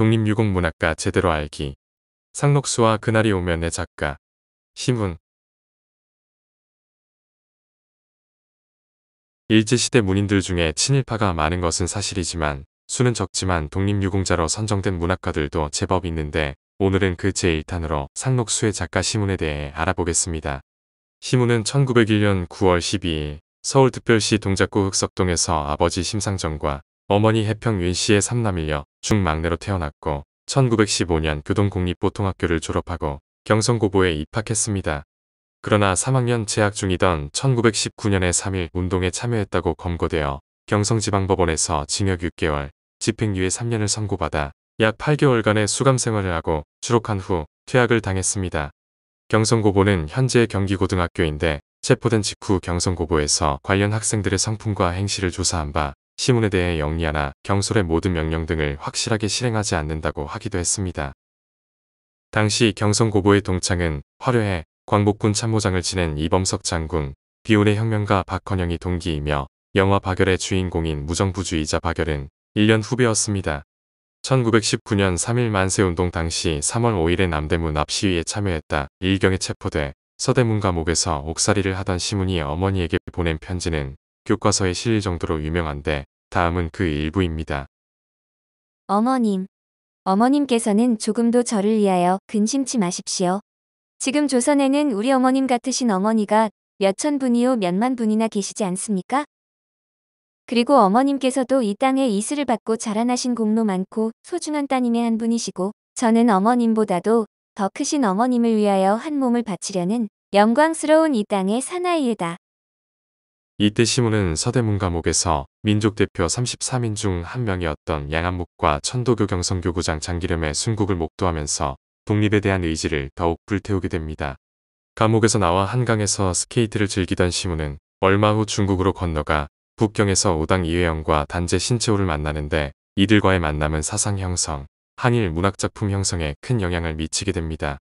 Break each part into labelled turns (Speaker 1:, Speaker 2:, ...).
Speaker 1: 독립유공문학과 제대로 알기. 상록수와 그날이 오면의 작가. 시문. 일제시대 문인들 중에 친일파가 많은 것은 사실이지만 수는 적지만 독립유공자로 선정된 문학가들도 제법 있는데 오늘은 그 제1탄으로 상록수의 작가 시문에 대해 알아보겠습니다. 시문은 1901년 9월 12일 서울특별시 동작구 흑석동에서 아버지 심상정과 어머니 해평윤 씨의 3남일녀 중 막내로 태어났고 1915년 교동국립보통학교를 졸업하고 경성고고에 입학했습니다. 그러나 3학년 재학 중이던 1919년에 3.1 운동에 참여했다고 검거되어 경성지방법원에서 징역 6개월, 집행유예 3년을 선고받아 약 8개월간의 수감 생활을 하고 추록한 후 퇴학을 당했습니다. 경성고고는 현재 경기고등학교인데 체포된 직후 경성고고에서 관련 학생들의 성품과 행실을 조사한 바 시문에 대해 영리하나 경솔의 모든 명령 등을 확실하게 실행하지 않는다고 하기도 했습니다. 당시 경성고고의 동창은 화려해 광복군 참모장을 지낸 이범석 장군, 비운의 혁명가 박헌영이 동기이며 영화 박열의 주인공인 무정부주의자 박열은 1년 후배였습니다. 1919년 3.1 만세운동 당시 3월 5일에 남대문 앞 시위에 참여했다 일경에 체포돼 서대문 감옥에서 옥살이를 하던 시문이 어머니에게 보낸 편지는 교과서에 실릴 정도로 유명한데 다음은 그 일부입니다.
Speaker 2: 어머님. 어머님께서는 조금도 저를 위하여 근심치 마십시오. 지금 조선에는 우리 어머님 같으신 어머니가 몇천 분이요 몇만 분이나 계시지 않습니까? 그리고 어머님께서도 이 땅에 이슬을 받고 자라나신 공로 많고 소중한 따님의 한 분이시고 저는 어머님보다도 더 크신 어머님을 위하여 한 몸을 바치려는 영광스러운 이 땅의 사나이이다.
Speaker 1: 이때 시문은 서대문 감옥에서 민족대표 33인 중 한 명이었던 양한묵과 천도교 경성교구장 장기름의 순국을 목도하면서 독립에 대한 의지를 더욱 불태우게 됩니다. 감옥에서 나와 한강에서 스케이트를 즐기던 시문은 얼마 후 중국으로 건너가 북경에서 우당 이회영과 단재 신채호를 만나는데 이들과의 만남은 사상 형성, 한일 문학작품 형성에 큰 영향을 미치게 됩니다.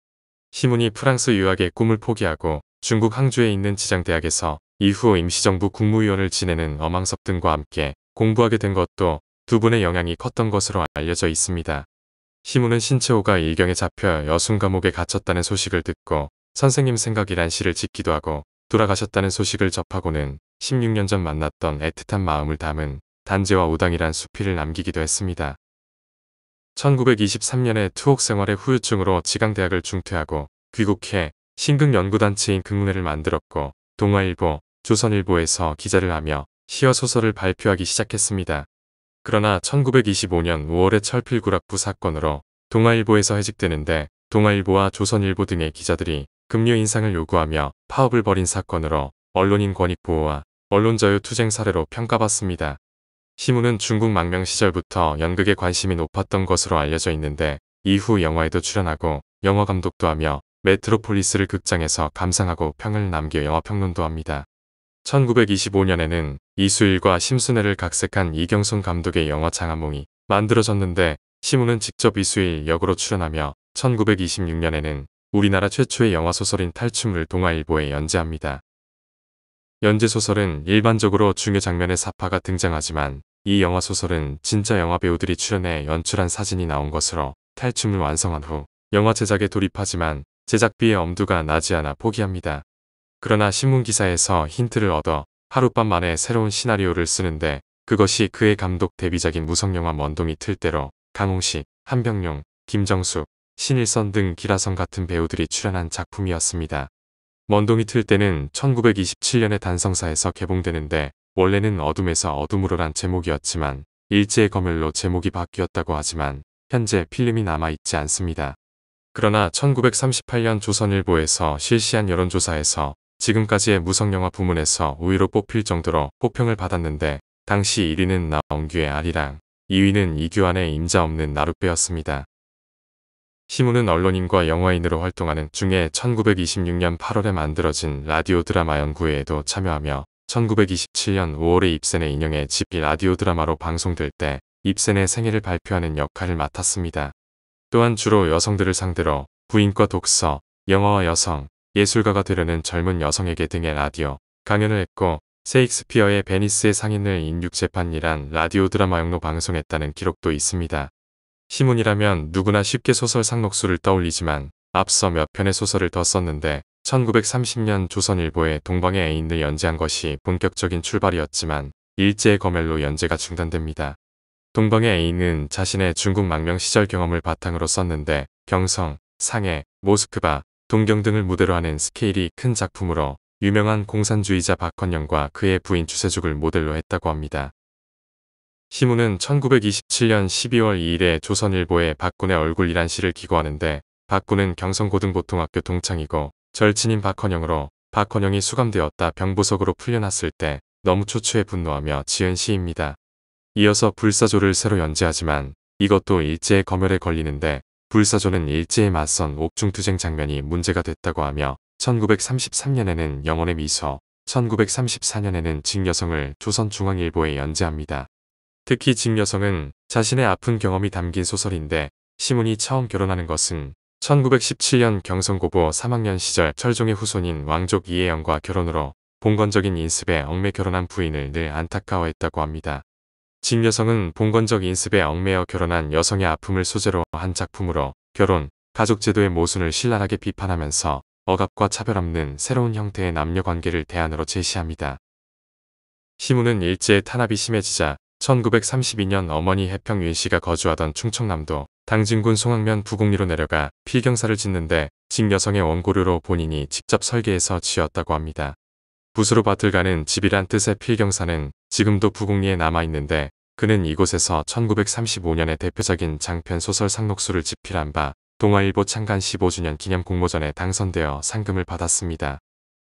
Speaker 1: 시문이 프랑스 유학의 꿈을 포기하고 중국 항주에 있는 지장대학에서 이후 임시정부 국무위원을 지내는 엄황섭 등과 함께 공부하게 된 것도 두 분의 영향이 컸던 것으로 알려져 있습니다. 시문은 신채호가 일경에 잡혀 여순감옥에 갇혔다는 소식을 듣고 선생님 생각이란 시를 짓기도 하고 돌아가셨다는 소식을 접하고는 16년 전 만났던 애틋한 마음을 담은 단재와 우당이란 수필을 남기기도 했습니다. 1923년에 투옥 생활의 후유증으로 지강대학을 중퇴하고 귀국해 신극연구단체인 극문회를 만들었고 동아일보, 조선일보에서 기자를 하며 시와 소설을 발표하기 시작했습니다. 그러나 1925년 5월의 철필구락부 사건으로 동아일보에서 해직되는데 동아일보와 조선일보 등의 기자들이 급료 인상을 요구하며 파업을 벌인 사건으로 언론인 권익보호와 언론자유 투쟁 사례로 평가받습니다. 시문은 중국 망명 시절부터 연극에 관심이 높았던 것으로 알려져 있는데 이후 영화에도 출연하고 영화 감독도 하며 메트로폴리스를 극장에서 감상하고 평을 남겨 영화평론도 합니다. 1925년에는 이수일과 심순애를 각색한 이경순 감독의 영화 장안몽이 만들어졌는데 시문은 직접 이수일 역으로 출연하며 1926년에는 우리나라 최초의 영화소설인 탈춤을 동아일보에 연재합니다. 연재소설은 일반적으로 중요 장면에 사파가 등장하지만 이 영화소설은 진짜 영화배우들이 출연해 연출한 사진이 나온 것으로 탈춤을 완성한 후 영화 제작에 돌입하지만 제작비의 엄두가 나지 않아 포기합니다. 그러나 신문기사에서 힌트를 얻어 하룻밤 만에 새로운 시나리오를 쓰는데 그것이 그의 감독 데뷔작인 무성영화 먼동이 틀대로 강홍식, 한병용, 김정숙, 신일선 등 기라성 같은 배우들이 출연한 작품이었습니다. 먼동이 틀 때는 1927년에 단성사에서 개봉되는데 원래는 어둠에서 어둠으로란 제목이었지만 일제의 검열로 제목이 바뀌었다고 하지만 현재 필름이 남아있지 않습니다. 그러나 1938년 조선일보에서 실시한 여론조사에서 지금까지의 무성영화 부문에서 우위로 뽑힐 정도로 호평을 받았는데 당시 1위는 나엄규의 아리랑, 2위는 이규환의 임자 없는 나룻배였습니다. 시문은 언론인과 영화인으로 활동하는 중에 1926년 8월에 만들어진 라디오 드라마 연구회에도 참여하며 1927년 5월에 입센의 인형의 집 라디오 드라마로 방송될 때 입센의 생애를 발표하는 역할을 맡았습니다. 또한 주로 여성들을 상대로 부인과 독서, 영화와 여성, 예술가가 되려는 젊은 여성에게 등의 라디오 강연을 했고 세익스피어의 베니스의 상인을 인육재판이란 라디오 드라마용로 방송했다는 기록도 있습니다. 시문이라면 누구나 쉽게 소설 상록수를 떠올리지만 앞서 몇 편의 소설을 더 썼는데 1930년 조선일보에 동방의 애인을 연재한 것이 본격적인 출발이었지만 일제의 검열로 연재가 중단됩니다. 동방의 애인은 자신의 중국 망명 시절 경험을 바탕으로 썼는데 경성, 상해, 모스크바, 동경 등을 무대로 하는 스케일이 큰 작품으로 유명한 공산주의자 박헌영과 그의 부인 주세죽을 모델로 했다고 합니다. 시문은 1927년 12월 2일에 조선일보에 박군의 얼굴이란 시를 기고하는데 박군은 경성고등보통학교 동창이고 절친인 박헌영으로 박헌영이 수감되었다 병보석으로 풀려났을 때 너무 초추해 분노하며 지은 시입니다. 이어서 불사조를 새로 연재하지만 이것도 일제의 검열에 걸리는데 불사조는 일제에 맞선 옥중투쟁 장면이 문제가 됐다고 하며 1933년에는 영혼의 미소, 1934년에는 직여성을 조선중앙일보에 연재합니다. 특히 직여성은 자신의 아픈 경험이 담긴 소설인데 시문이 처음 결혼하는 것은 1917년 경성고고 3학년 시절 철종의 후손인 왕족 이혜영과 결혼으로 봉건적인 인습에 얽매 결혼한 부인을 늘 안타까워했다고 합니다. 직여성은 봉건적 인습에 얽매여 결혼한 여성의 아픔을 소재로 한 작품으로 결혼, 가족제도의 모순을 신랄하게 비판하면서 억압과 차별 없는 새로운 형태의 남녀관계를 대안으로 제시합니다. 시문은 일제의 탄압이 심해지자 1932년 어머니 해평 윤씨가 거주하던 충청남도 당진군 송악면 부곡리로 내려가 필경사를 짓는데 직여성의 원고료로 본인이 직접 설계해서 지었다고 합니다. 붓으로 밭을 가는 집이란 뜻의 필경사는 지금도 부곡리에 남아있는데 그는 이곳에서 1935년에 대표적인 장편 소설 상록수를 집필한 바 동아일보 창간 15주년 기념 공모전에 당선되어 상금을 받았습니다.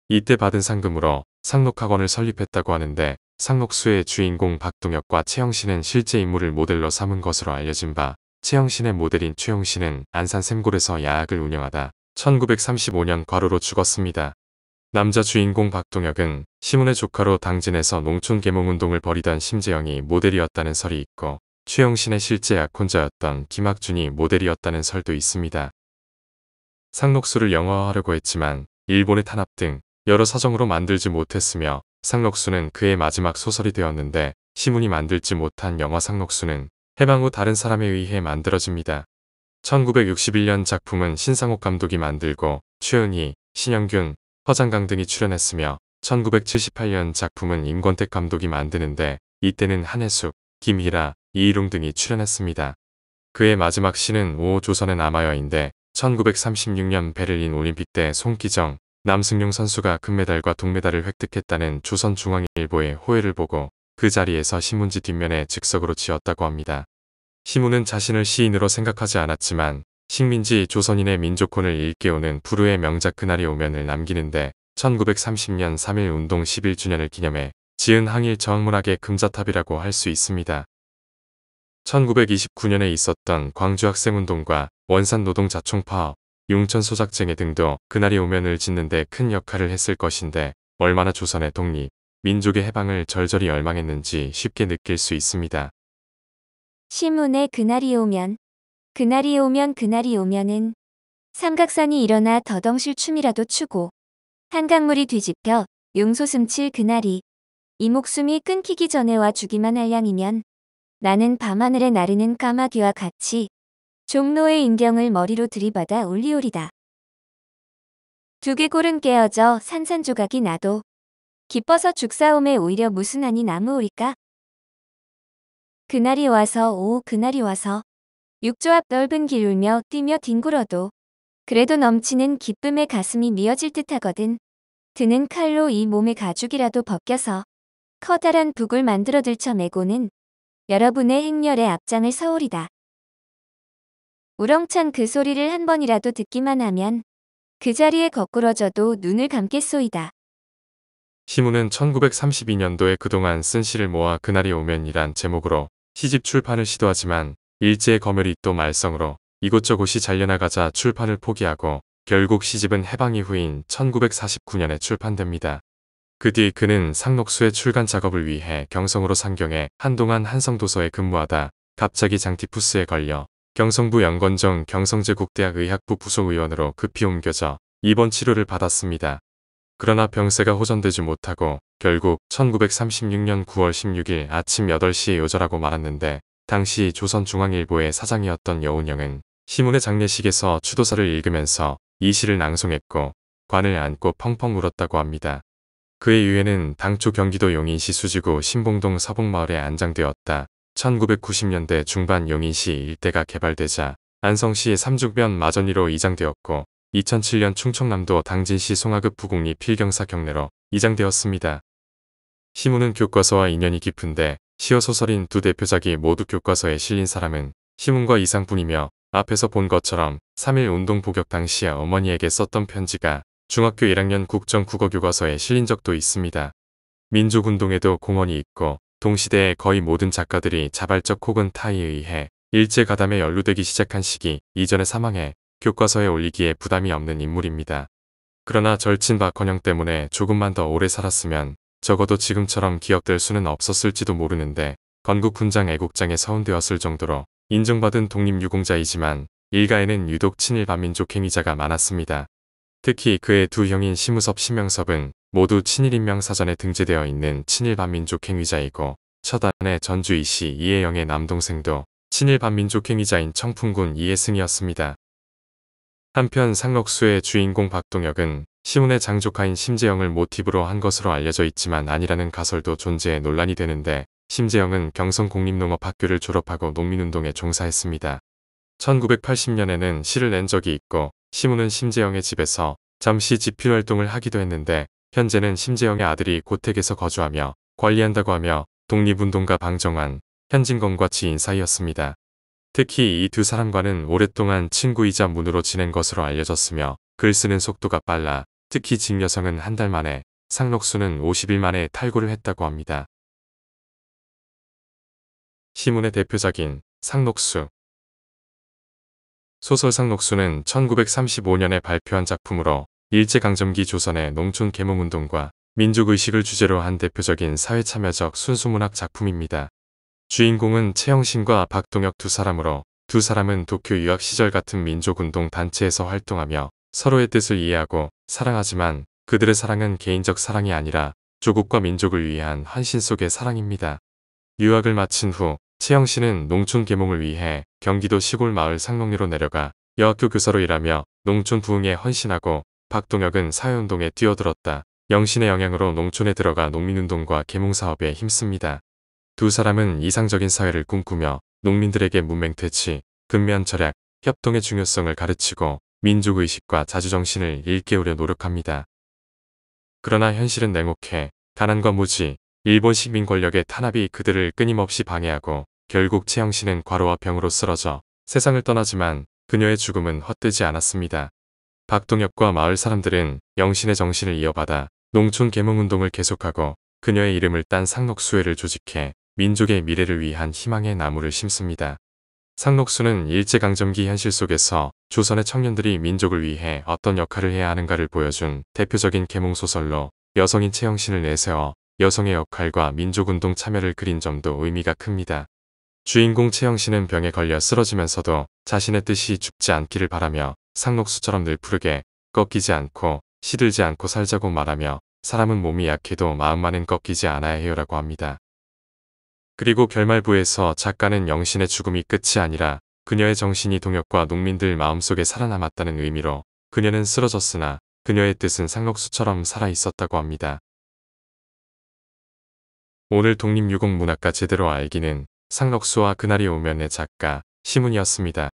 Speaker 1: 이때 받은 상금으로 상록학원을 설립했다고 하는데 상록수의 주인공 박동혁과 최영신은 실제 인물을 모델로 삼은 것으로 알려진 바 최영신의 모델인 최용신은 안산 샘골에서 야학을 운영하다 1935년 과로로 죽었습니다. 남자 주인공 박동혁은 시문의 조카로 당진에서 농촌 계몽운동을 벌이던 심재영이 모델이었다는 설이 있고 최영신의 실제 약혼자였던 김학준이 모델이었다는 설도 있습니다. 상록수를 영화화하려고 했지만 일본의 탄압 등 여러 사정으로 만들지 못했으며 상록수는 그의 마지막 소설이 되었는데 시문이 만들지 못한 영화 상록수는 해방 후 다른 사람에 의해 만들어집니다. 1961년 작품은 신상옥 감독이 만들고 최은희, 신영균, 허장강 등이 출연했으며 1978년 작품은 임권택 감독이 만드는데 이때는 한혜숙, 김희라, 이희룡 등이 출연했습니다. 그의 마지막 시는 오 조선의 남아여인데 1936년 베를린 올림픽 때 송기정, 남승용 선수가 금메달과 동메달을 획득했다는 조선중앙일보의 호해를 보고 그 자리에서 신문지 뒷면에 즉석으로 지었다고 합니다. 시문은 자신을 시인으로 생각하지 않았지만 식민지 조선인의 민족혼을 일깨우는 불후의 명작 그날이 오면을 남기는데 1930년 3.1 운동 11주년을 기념해 지은 항일 저항문학의 금자탑이라고 할 수 있습니다. 1929년에 있었던 광주학생운동과 원산노동자총파업, 융천소작쟁해 등도 그날이 오면을 짓는 데 큰 역할을 했을 것인데 얼마나 조선의 독립, 민족의 해방을 절절히 열망했는지 쉽게 느낄 수 있습니다.
Speaker 2: 시문의 그날이 오면, 그날이 오면 그날이 오면은 삼각산이 일어나 더덩실 춤이라도 추고 한강물이 뒤집혀 용솟음칠 그날이 이 목숨이 끊기기 전에 와 주기만 할 양이면 나는 밤하늘에 나르는 까마귀와 같이 종로의 인경을 머리로 들이받아 울리오리다. 두개골은 깨어져 산산조각이 나도 기뻐서 죽사옴에 오히려 무슨 한이 남으오리까? 그날이 와서 오 그날이 와서 육조 앞 넓은 길 울며 뛰며 뒹굴어도 그래도 넘치는 기쁨에 가슴이 미어질 듯하거든. 드는 칼로 이 몸의 가죽이라도 벗겨서 커다란 북을 만들어 들쳐매고는 여러분의 행렬에 앞장을 서오리다. 우렁찬 그 소리를 한 번이라도 듣기만 하면 그 자리에 거꾸러져도 눈을 감겠소이다.
Speaker 1: 시문은 1932년도에 그동안 쓴 시를 모아 그날이 오면이란 제목으로 시집 출판을 시도하지만 일제의 검열이 또 말썽으로 이곳저곳이 잘려나가자 출판을 포기하고 결국 시집은 해방 이후인 1949년에 출판됩니다. 그 뒤 그는 상록수의 출간 작업을 위해 경성으로 상경해 한동안 한성도서에 근무하다 갑자기 장티푸스에 걸려 경성부 연건정 경성제국대학 의학부 부속의원으로 급히 옮겨져 입원 치료를 받았습니다. 그러나 병세가 호전되지 못하고 결국 1936년 9월 16일 아침 8시에 요절하고 말았는데 당시 조선중앙일보의 사장이었던 여운형은 시문의 장례식에서 추도사를 읽으면서 이 시를 낭송했고 관을 안고 펑펑 울었다고 합니다. 그의 유해는 당초 경기도 용인시 수지구 신봉동 서북마을에 안장되었다. 1990년대 중반 용인시 일대가 개발되자 안성시의 삼중변 마전리로 이장되었고 2007년 충청남도 당진시 송하급 부국립 필경사 경내로 이장되었습니다. 시문은 교과서와 인연이 깊은데 시어 소설인 두 대표작이 모두 교과서에 실린 사람은 시문과 이상뿐이며 앞에서 본 것처럼 3.1 운동 복역 당시에 어머니에게 썼던 편지가 중학교 1학년 국정국어교과서에 실린 적도 있습니다. 민족운동에도 공헌이 있고 동시대의 거의 모든 작가들이 자발적 혹은 타의에 의해 일제가담에 연루되기 시작한 시기 이전에 사망해 교과서에 올리기에 부담이 없는 인물입니다. 그러나 절친 박헌영 때문에 조금만 더 오래 살았으면 적어도 지금처럼 기억될 수는 없었을지도 모르는데 건국훈장 애국장에 서운되었을 정도로 인정받은 독립유공자이지만 일가에는 유독 친일 반민족 행위자가 많았습니다. 특히 그의 두 형인 심우섭, 심명섭은 모두 친일인명사전에 등재되어 있는 친일 반민족 행위자이고 첫 아내 전주 이씨 이혜영의 남동생도 친일 반민족 행위자인 청풍군 이혜승이었습니다. 한편 상록수의 주인공 박동혁은 시문의 장조카인 심재영을 모티브로 한 것으로 알려져 있지만 아니라는 가설도 존재해 논란이 되는데 심재영은 경성공립농업학교를 졸업하고 농민운동에 종사했습니다. 1980년에는 시를 낸 적이 있고 시문은 심재영의 집에서 잠시 집필활동을 하기도 했는데 현재는 심재영의 아들이 고택에서 거주하며 관리한다고 하며 독립운동가 방정환, 현진건과 지인 사이였습니다. 특히 이 두 사람과는 오랫동안 친구이자 문으로 지낸 것으로 알려졌으며 글 쓰는 속도가 빨라 특히 직여성은 한 달 만에 상록수는 50일 만에 탈고를 했다고 합니다. 시문의 대표작인 상록수. 소설 상록수는 1935년에 발표한 작품으로 일제강점기 조선의 농촌 계몽운동과 민족의식을 주제로 한 대표적인 사회참여적 순수문학 작품입니다. 주인공은 채영신과 박동혁 두 사람으로 두 사람은 도쿄 유학 시절 같은 민족운동 단체에서 활동하며 서로의 뜻을 이해하고 사랑하지만 그들의 사랑은 개인적 사랑이 아니라 조국과 민족을 위한 헌신 속의 사랑입니다. 유학을 마친 후 채영신은 농촌 계몽을 위해 경기도 시골 마을 상록리로 내려가 여학교 교사로 일하며 농촌 부흥에 헌신하고 박동혁은 사회운동에 뛰어들었다. 영신의 영향으로 농촌에 들어가 농민운동과 계몽사업에 힘씁니다. 두 사람은 이상적인 사회를 꿈꾸며 농민들에게 문맹퇴치, 근면절약, 협동의 중요성을 가르치고 민족의식과 자주정신을 일깨우려 노력합니다. 그러나 현실은 냉혹해 가난과 무지, 일본 식민 권력의 탄압이 그들을 끊임없이 방해하고 결국 채영신은 과로와 병으로 쓰러져 세상을 떠나지만 그녀의 죽음은 헛되지 않았습니다. 박동혁과 마을 사람들은 영신의 정신을 이어받아 농촌 계몽운동을 계속하고 그녀의 이름을 딴 상록수회를 조직해 민족의 미래를 위한 희망의 나무를 심습니다. 상록수는 일제강점기 현실 속에서 조선의 청년들이 민족을 위해 어떤 역할을 해야 하는가를 보여준 대표적인 계몽소설로 여성인 채영신을 내세워 여성의 역할과 민족운동 참여를 그린 점도 의미가 큽니다. 주인공 채영신은 병에 걸려 쓰러지면서도 자신의 뜻이 죽지 않기를 바라며 상록수처럼 늘 푸르게 꺾이지 않고 시들지 않고 살자고 말하며 사람은 몸이 약해도 마음만은 꺾이지 않아야 해요라고 합니다. 그리고 결말부에서 작가는 영신의 죽음이 끝이 아니라 그녀의 정신이 동혁과 농민들 마음속에 살아남았다는 의미로 그녀는 쓰러졌으나 그녀의 뜻은 상록수처럼 살아있었다고 합니다. 오늘 독립유공 문학과 제대로 알기는 상록수와 그날이 오면의 작가 시문이었습니다.